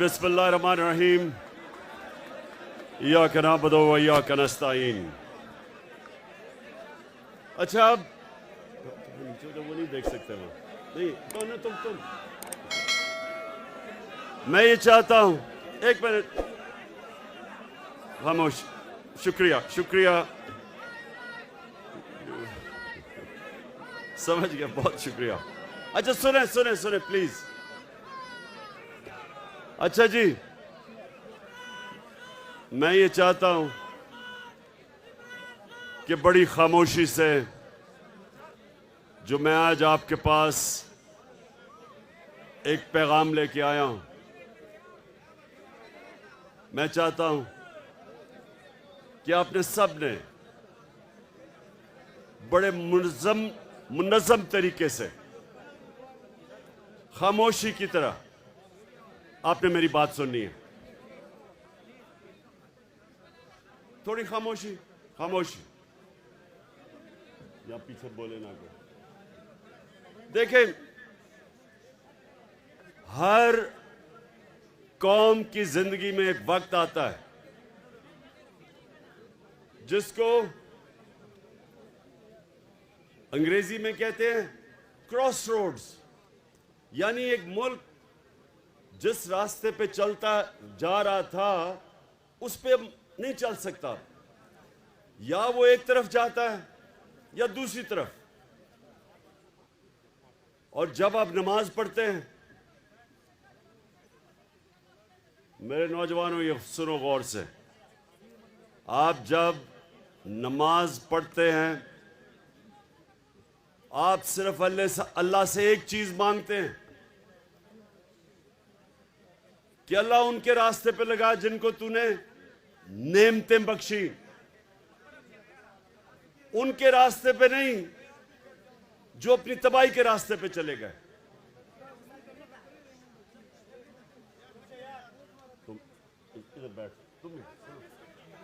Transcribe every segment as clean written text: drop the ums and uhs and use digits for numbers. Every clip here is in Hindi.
बिस्मिल्लाहिर्रहमानिर्रहीम इय्याका नअबुदु व इय्याका नस्तईन। अच्छा, अब नीचे तो वो नहीं देख सकते वो नहीं तुम मैं ये चाहता हूं, एक मिनट खामोश। शुक्रिया शुक्रिया, समझ गया, बहुत शुक्रिया। अच्छा सुने सुने सुने प्लीज। अच्छा जी, मैं ये चाहता हूं कि बड़ी खामोशी से जो मैं आज आपके पास एक पैगाम लेके आया हूं, मैं चाहता हूं कि आपने सब ने बड़े मुनज़्ज़म तरीके से खामोशी की तरह आपने मेरी बात सुननी है। थोड़ी खामोशी खामोशी, या पीछे बोले ना कोई। देखें, हर कौम की जिंदगी में एक वक्त आता है जिसको अंग्रेजी में कहते हैं क्रॉस रोड्स, यानी एक मुल्क जिस रास्ते पे चलता जा रहा था उस पे नहीं चल सकता, या वो एक तरफ जाता है या दूसरी तरफ। और जब आप नमाज पढ़ते हैं, मेरे नौजवानों ये सुनो गौर से, आप जब नमाज पढ़ते हैं आप सिर्फ अल्लाह से एक चीज मांगते हैं कि अल्लाह उनके रास्ते पे लगा जिनको तूने नेमतें बख्शी, उनके रास्ते पे नहीं जो अपनी तबाही के रास्ते पे चले गए। तुम इधर बैठ, तुम भी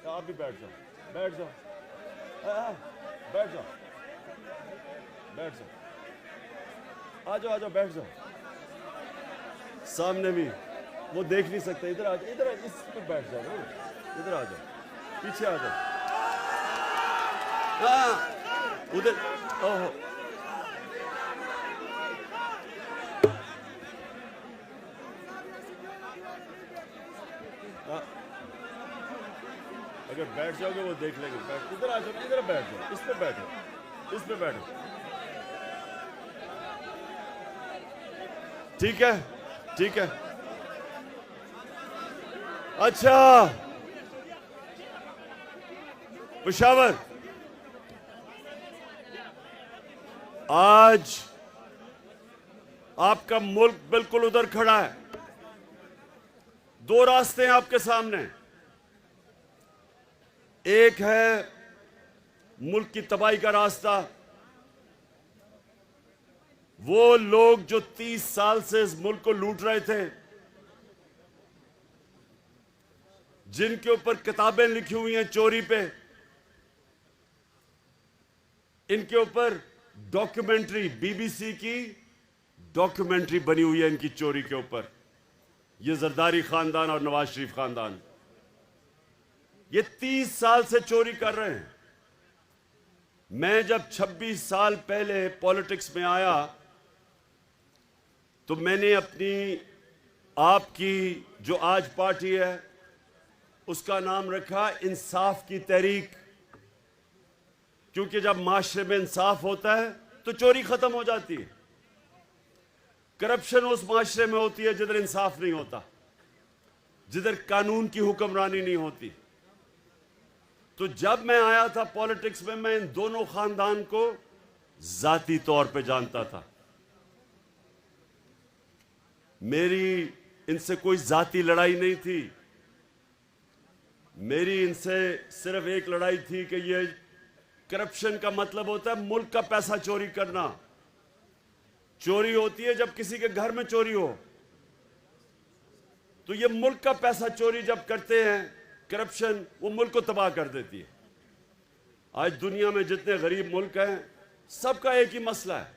आप भी बैठ जाओ, बैठ जाओ, बैठ जाओ, बैठ जाओ, आ जाओ, आ जाओ, बैठ जाओ। सामने भी वो देख नहीं सकते, इधर आ जाओ, इधर इस पे बैठ जाओ ना, इधर आ जाओ, पीछे आ जाओ। हाँ उधर, ओहो अगर बैठ जाओगे वो देख लेंगे। बैठ, इधर आ जाओ, इधर बैठ जाओ, इस पे बैठो, इस पे बैठो, ठीक है, ठीक है। अच्छा पेशावर, आज आपका मुल्क बिल्कुल उधर खड़ा है। दो रास्ते हैं आपके सामने, एक है मुल्क की तबाही का रास्ता। वो लोग जो 30 साल से इस मुल्क को लूट रहे थे, जिनके ऊपर किताबें लिखी हुई हैं चोरी पे, इनके ऊपर डॉक्यूमेंट्री, बीबीसी की डॉक्यूमेंट्री बनी हुई है इनकी चोरी के ऊपर। ये जरदारी खानदान और नवाज शरीफ खानदान, ये 30 साल से चोरी कर रहे हैं। मैं जब 26 साल पहले पॉलिटिक्स में आया तो मैंने अपनी आपकी जो आज पार्टी है उसका नाम रखा इंसाफ की तहरीक, क्योंकि जब माशरे में इंसाफ होता है तो चोरी खत्म हो जाती है। करप्शन उस माशरे में होती है जिधर इंसाफ नहीं होता, जिधर कानून की हुक्मरानी नहीं होती। तो जब मैं आया था पॉलिटिक्स में, मैं इन दोनों खानदान को जाती तौर पे जानता था। मेरी इनसे कोई जाती लड़ाई नहीं थी, मेरी इनसे सिर्फ एक लड़ाई थी कि ये करप्शन का मतलब होता है मुल्क का पैसा चोरी करना। चोरी होती है जब किसी के घर में चोरी हो, तो ये मुल्क का पैसा चोरी जब करते हैं करप्शन, वो मुल्क को तबाह कर देती है। आज दुनिया में जितने गरीब मुल्क हैं सबका एक ही मसला है,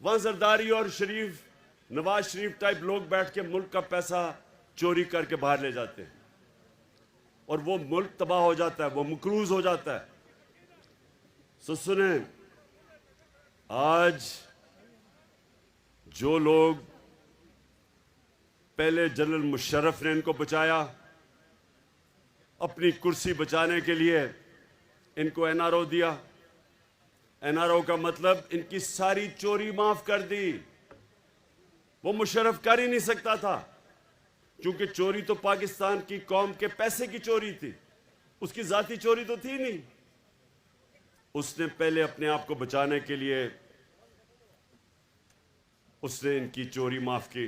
वहां जरदारी और शरीफ नवाज शरीफ टाइप लोग बैठ के मुल्क का पैसा चोरी करके बाहर ले जाते हैं और वो मुल्क तबाह हो जाता है, वो मकरूज हो जाता है। सो सुने, आज जो लोग पहले जनरल मुशर्रफ ने इनको बचाया, अपनी कुर्सी बचाने के लिए इनको एनआरओ दिया। एनआरओ का मतलब इनकी सारी चोरी माफ कर दी। वो मुशर्रफ कर ही नहीं सकता था, क्योंकि चोरी तो पाकिस्तान की कौम के पैसे की चोरी थी, उसकी जाती चोरी तो थी नहीं। उसने पहले अपने आप को बचाने के लिए उसने इनकी चोरी माफ की।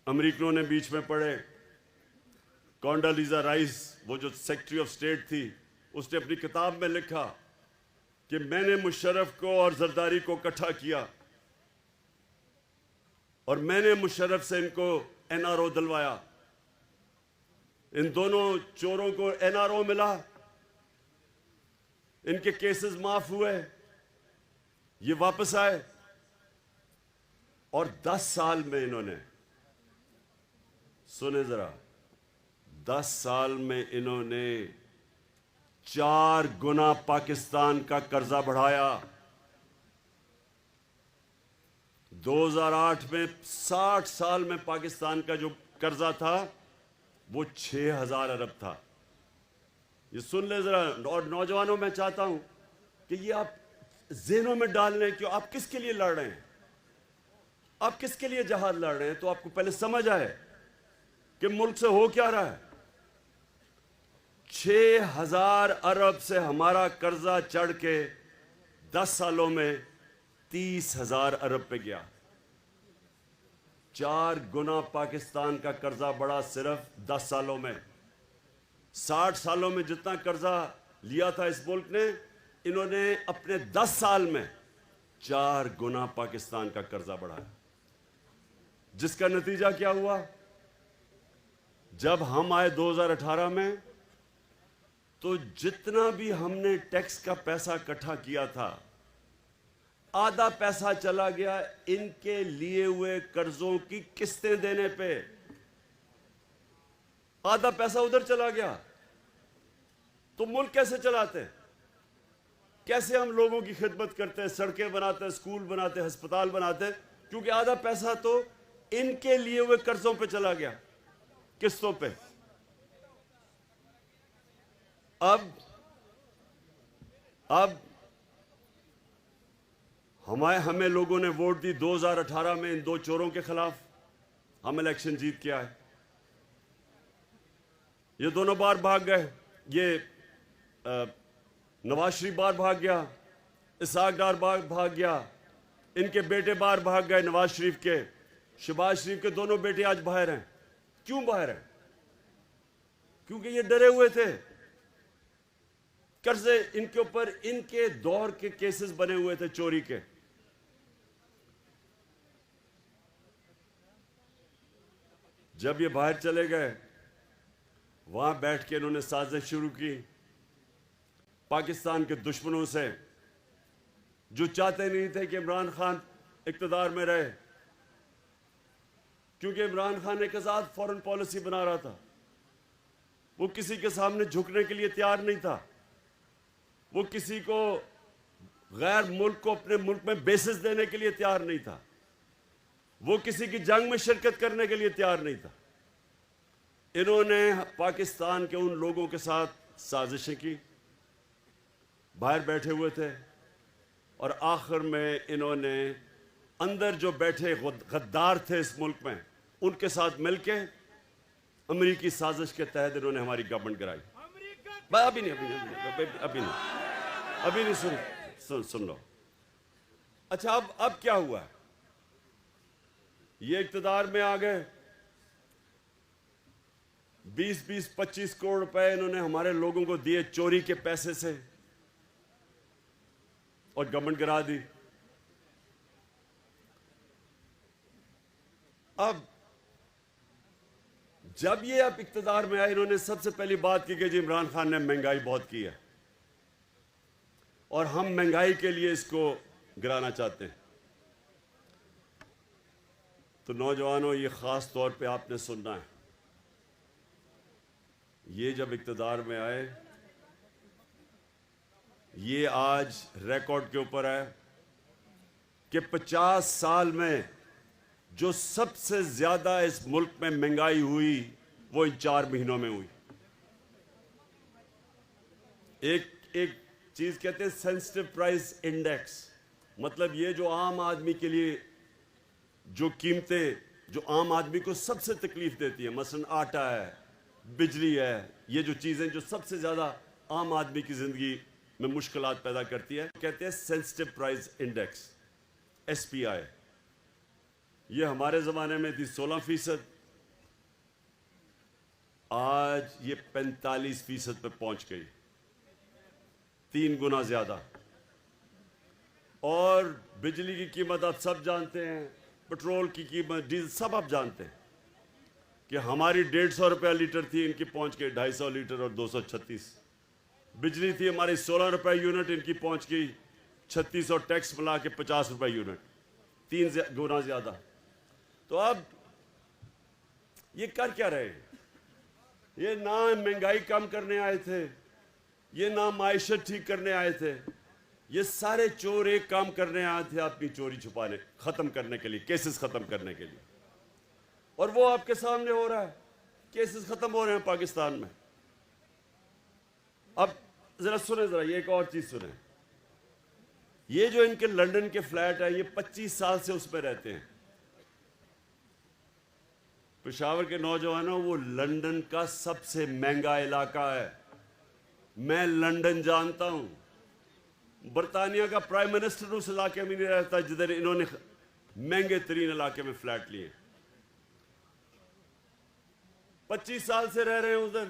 अमेरिकनों ने बीच में पड़े। कॉन्डोलीजा राइस, वो जो सेक्रेटरी ऑफ स्टेट थी, उसने अपनी किताब में लिखा कि मैंने मुशर्रफ को और जरदारी को इकट्ठा किया और मैंने मुशर्रफ से इनको एनआरओ दिलवाया। इन दोनों चोरों को एनआरओ मिला, इनके केसेस माफ हुए, ये वापस आए और 10 साल में इन्होंने, सुने जरा, 10 साल में इन्होंने 4 गुना पाकिस्तान का कर्जा बढ़ाया। 2008 में 60 साल में पाकिस्तान का जो कर्जा था वो 6000 अरब था। ये सुन ले जरा, और नौजवानों में चाहता हूं कि ये आप ज़हनों में डाल लें कि आप किसके लिए लड़ रहे हैं, आप किसके लिए जहाद लड़ रहे हैं, तो आपको पहले समझ आए कि मुल्क से हो क्या रहा है। 6000 अरब से हमारा कर्जा चढ़ के 10 सालों में 30,000 अरब पे गया। 4 गुना पाकिस्तान का कर्जा बढ़ा सिर्फ 10 सालों में। 60 सालों में जितना कर्जा लिया था इस मुल्क ने, इन्होंने अपने 10 साल में 4 गुना पाकिस्तान का कर्जा बढ़ाया। जिसका नतीजा क्या हुआ? जब हम आए 2018 में, तो जितना भी हमने टैक्स का पैसा इकट्ठा किया था, आधा पैसा चला गया इनके लिए हुए कर्जों की किस्तें देने पे। आधा पैसा उधर चला गया। तो मुल्क कैसे चलाते हैं? कैसे हम लोगों की खिदमत करते हैं, सड़कें बनाते हैं, स्कूल बनाते हैं, अस्पताल बनाते हैं? क्योंकि आधा पैसा तो इनके लिए हुए कर्जों पे चला गया, किस्तों पे। अब हमें लोगों ने वोट दी 2018 में इन 2 चोरों के खिलाफ। हम इलेक्शन जीत के आए। ये दोनों बार भाग गए। ये नवाज शरीफ बार भाग गया, इसाक डार बार भाग गया, इनके बेटे बार भाग गए नवाज शरीफ के। शहबाज शरीफ के दोनों बेटे आज बाहर हैं। क्यों बाहर हैं? क्योंकि ये डरे हुए थे। कर्जे इनके ऊपर, इनके दौर के केसेस बने हुए थे चोरी के। जब ये बाहर चले गए, वहां बैठ के इन्होंने साजिश शुरू की पाकिस्तान के दुश्मनों से, जो चाहते नहीं थे कि इमरान खान इक्तदार में रहे, क्योंकि इमरान खान एक आजाद फॉरेन पॉलिसी बना रहा था। वो किसी के सामने झुकने के लिए तैयार नहीं था। वो किसी को, गैर मुल्क को अपने मुल्क में बेसिस देने के लिए तैयार नहीं था। वो किसी की जंग में शिरकत करने के लिए तैयार नहीं था। इन्होंने पाकिस्तान के उन लोगों के साथ साजिशें की, बाहर बैठे हुए थे, और आखिर में इन्होंने अंदर जो बैठे गद्दार थे इस मुल्क में, उनके साथ मिलके अमेरिकी साजिश के तहत इन्होंने हमारी गवर्नमेंट गिराई। अभी नहीं सुन लो। अच्छा, अब क्या हुआ? ये इक्तदार में आ गए। 20-25 करोड़ रुपए इन्होंने हमारे लोगों को दिए चोरी के पैसे से, और गवर्नमेंट गिरा दी। अब जब ये अब इक्तदार में आए, इन्होंने सबसे पहली बात की कि जी इमरान खान ने महंगाई बहुत की है और हम महंगाई के लिए इसको गिराना चाहते हैं। तो नौजवानों, ये ख़ास तौर पे आपने सुनना है, ये जब इक़्तिदार में आए, ये आज रिकॉर्ड के ऊपर है कि 50 साल में जो सबसे ज़्यादा इस मुल्क में महंगाई हुई वो इन 4 महीनों में हुई। एक चीज़ कहते हैं सेंसिटिव प्राइस इंडेक्स, मतलब ये जो आम आदमी के लिए जो कीमतें, जो आम आदमी को सबसे तकलीफ देती है, मसलन आटा है, बिजली है, ये जो चीज़ें जो सबसे ज़्यादा आम आदमी की ज़िंदगी में मुश्किलात पैदा करती है, कहते हैं सेंसिटिव प्राइस इंडेक्स, SPI। ये हमारे ज़माने में थी 16%, आज ये 45% पे पहुंच गई, 3 गुना ज़्यादा। और बिजली की कीमत आप सब जानते हैं, पेट्रोल की कीमत, डीजल सब आप जानते हैं कि हमारी 150 रुपया लीटर थी, इनकी पहुंच गई 250 लीटर और 236। बिजली थी हमारी 16 रुपये यूनिट, इनकी पहुंच गई 36 और टैक्स मिला के 50 रुपये यूनिट, 3 गुना ज़्यादा। तो अब ये कर क्या रहे हैं? ये ना महंगाई कम करने आए थे, ये ना माइशत ठीक करने आए थे, ये सारे चोर एक काम करने आए थे, अपनी चोरी छुपाने, ख़त्म करने के लिए, केसेस ख़त्म करने के लिए। और वो आपके सामने हो रहा है, केसेस ख़त्म हो रहे हैं पाकिस्तान में। अब ज़रा सुने, ज़रा ये एक और चीज़ सुने, ये जो इनके लंदन के फ्लैट है, ये 25 साल से उसमें रहते हैं। पेशावर के नौजवानों, वो लंदन का सबसे महंगा इलाका है। मैं लंदन जानता हूं, बरतानिया का प्राइम मिनिस्टर उस इलाके में नहीं रहता जिधर इन्होंने महंगे तरीन इलाके में फ्लैट लिए। 25 साल से रह रहे हैं उधर,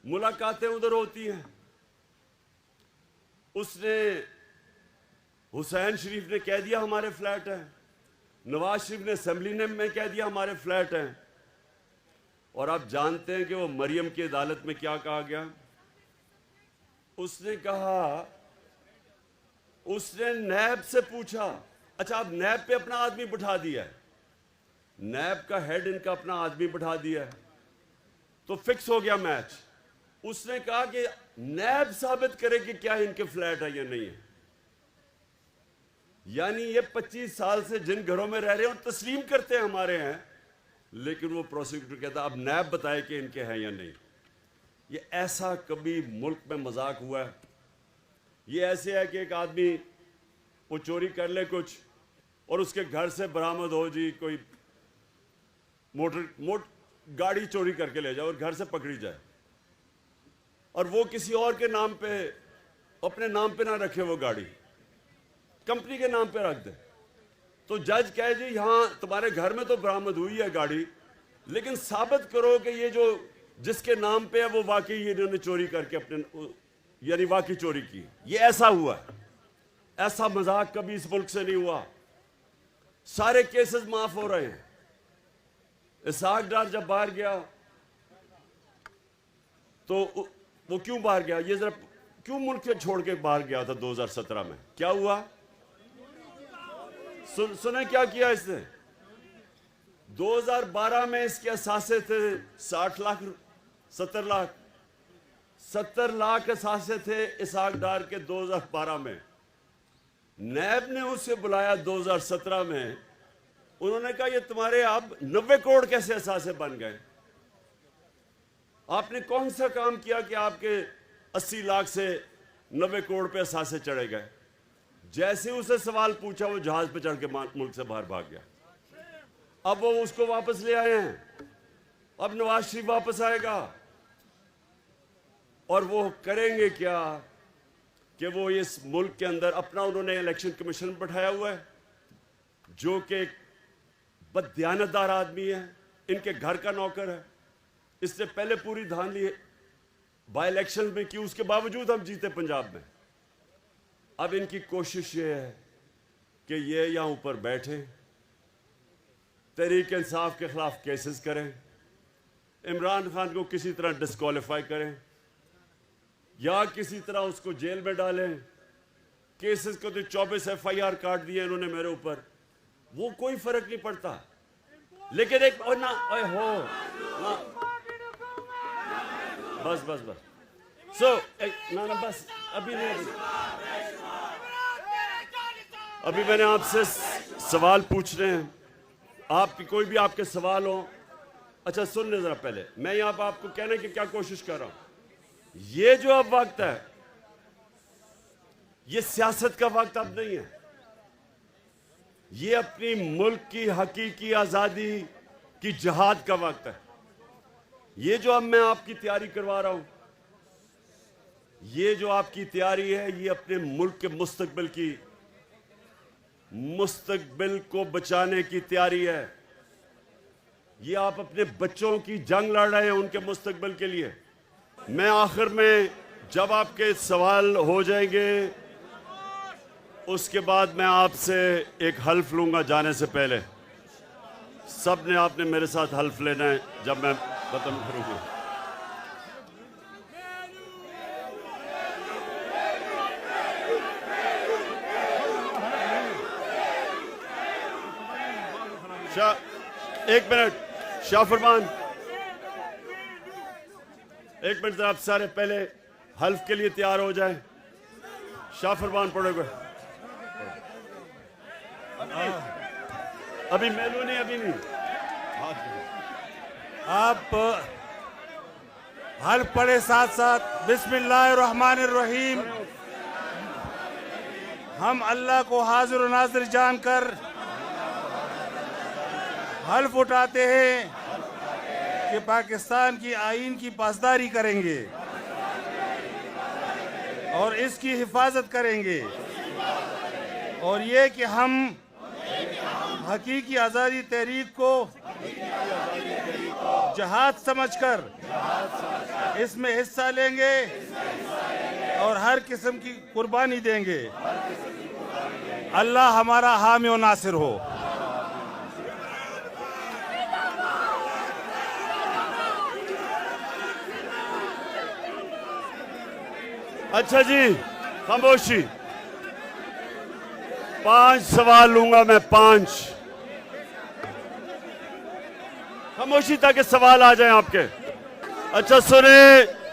मुलाकातें उधर होती हैं। उसने, हुसैन शरीफ ने कह दिया हमारे फ्लैट हैं, नवाज शरीफ ने असेंबली में कह दिया हमारे फ्लैट हैं। और आप जानते हैं कि वो मरियम की अदालत में क्या कहा गया? उसने कहा, उसने नैब से पूछा, अच्छा अब नैब पे अपना आदमी बिठा दिया है, नैब का हेड इनका अपना आदमी बिठा दिया है, तो फिक्स हो गया मैच। उसने कहा कि नैब साबित करे कि क्या इनके फ्लैट है या नहीं है। यानी ये 25 साल से जिन घरों में रह रहे हैं और तस्लीम करते हैं हमारे हैं, लेकिन वो प्रोसिक्यूटर कहता अब नैब बताए कि इनके हैं या नहीं। ये ऐसा कभी मुल्क में मजाक हुआ है? ये ऐसे है कि एक आदमी वो चोरी कर ले कुछ और उसके घर से बरामद हो जी कोई मोटर गाड़ी चोरी करके ले जाए और घर से पकड़ी जाए, और वो किसी और के नाम पे, अपने नाम पे ना रखे, वो गाड़ी कंपनी के नाम पे रख दे। तो जज कहे जी यहां तुम्हारे घर में तो बरामद हुई है गाड़ी, लेकिन साबित करो कि ये जो जिसके नाम पे है वो वाकई इन्होंने चोरी करके अपने, यानी वाकई चोरी की। ये ऐसा हुआ है, ऐसा मजाक कभी इस मुल्क से नहीं हुआ। सारे केसेस माफ हो रहे हैं। इसहाक डार जब बाहर गया तो वो क्यों बाहर गया? ये जरा क्यों मुल्क से छोड़ के बाहर गया था 2017 में? क्या हुआ? सुने क्या किया इसने? 2012 में इसके असासे थे 60 लाख, 70 लाख, 70 लाख असासे थे इसहाक डार के 2012 में। नैब ने उसे बुलाया 2017 में, उन्होंने कहा ये तुम्हारे अब 90 करोड़ कैसे असासे बन गए? आपने कौन सा काम किया कि आपके 80 लाख से 90 करोड़ पे असासे चढ़े गए? जैसे उसे सवाल पूछा वो जहाज पे चढ़ के मुल्क से बाहर भाग गया। अब वो उसको वापस ले आए हैं, अब नवाज शरीफ वापस आएगा और वो करेंगे क्या कि वो इस मुल्क के अंदर अपना, उन्होंने इलेक्शन कमीशन बैठाया हुआ है जो कि बददियानतदार आदमी है, इनके घर का नौकर है। इससे पहले पूरी धांधली बाई इलेक्शन में की, उसके बावजूद हम जीते पंजाब में। अब इनकी कोशिश ये है कि ये यहां ऊपर बैठे, तहरीक इंसाफ के खिलाफ केसेस करें, इमरान खान को किसी तरह डिस्क्वालीफाई करें या किसी तरह उसको जेल में डालें। केसेस को तो 24 FIR काट दिए इन्होंने मेरे ऊपर, वो कोई फर्क नहीं पड़ता, लेकिन एक और ना हो ना, बस बस बस ना बस अभी नहीं, अभी मैंने आपसे सवाल पूछ रहे हैं, आपकी कोई भी आपके सवाल हो। अच्छा सुन ले जरा, पहले मैं यहाँ पर आपको कहने की क्या कोशिश कर रहा हूं, ये जो अब वक्त है ये सियासत का वक्त अब नहीं है, ये अपनी मुल्क की हकीकी आजादी की जिहाद का वक्त है। ये जो अब मैं आपकी तैयारी करवा रहा हूं, ये जो आपकी तैयारी है, ये अपने मुल्क के मुस्तकबिल को बचाने की तैयारी है। ये आप अपने बच्चों की जंग लड़ रहे हैं उनके मुस्तकबिल के लिए। मैं आखिर में जब आपके सवाल हो जाएंगे उसके बाद मैं आपसे एक हल्फ लूंगा जाने से पहले। सब ने आपने मेरे साथ हल्फ लेना है जब मैं खत्म करूंगा। एक मिनट शाह फरमान, एक मिनट आप सारे पहले हल्फ के लिए तैयार हो जाएं। शाह फरमान पढ़ोगे? अभी मेलू नहीं, अभी नहीं, आप हल्फ पढ़े साथ साथ। बिस्मिल्लाहिर्रहमानिर्रहीम। हम अल्लाह को हाजिर और नाजिर जानकर हल्फ उठाते हैं कि पाकिस्तान की आईन की पासदारी करेंगे और इसकी हिफाजत करेंगे, और ये कि हम हकीकी आज़ादी तहरीक को जहाद समझकर इसमें हिस्सा लेंगे और हर किस्म की कुर्बानी देंगे। अल्लाह हमारा हामी और नासिर हो। अच्छा जी, खामोशी। 5 सवाल लूंगा मैं, 5। खामोशी ताकि सवाल आ जाएं आपके। अच्छा सुने,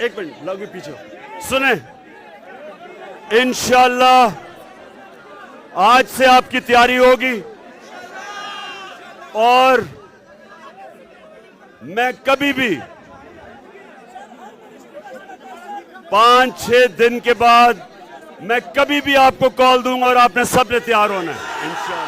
एक मिनट लगे पीछे सुने। इंशाअल्लाह आज से आपकी तैयारी होगी और मैं कभी भी 5-6 दिन के बाद मैं कभी भी आपको कॉल दूंगा और आपने सबने तैयार होना है इंशाअल्लाह।